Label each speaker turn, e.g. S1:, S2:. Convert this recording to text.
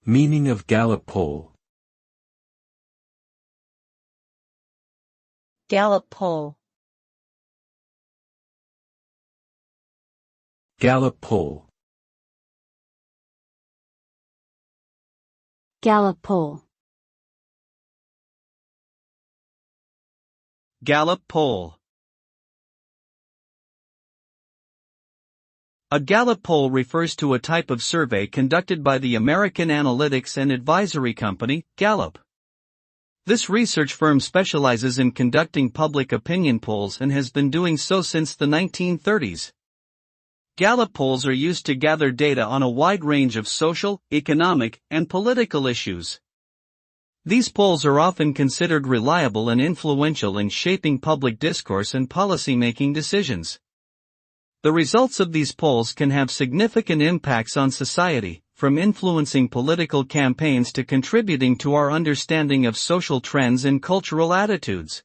S1: Meaning of Gallup poll.
S2: Gallup poll.
S1: Gallup poll.
S3: Gallup poll.
S4: Gallup poll. A Gallup poll refers to a type of survey conducted by the American analytics and advisory company, Gallup. This research firm specializes in conducting public opinion polls and has been doing so since the 1930s. Gallup polls are used to gather data on a wide range of social, economic, and political issues. These polls are often considered reliable and influential in shaping public discourse and policy-making decisions. The results of these polls can have significant impacts on society, from influencing political campaigns to contributing to our understanding of social trends and cultural attitudes.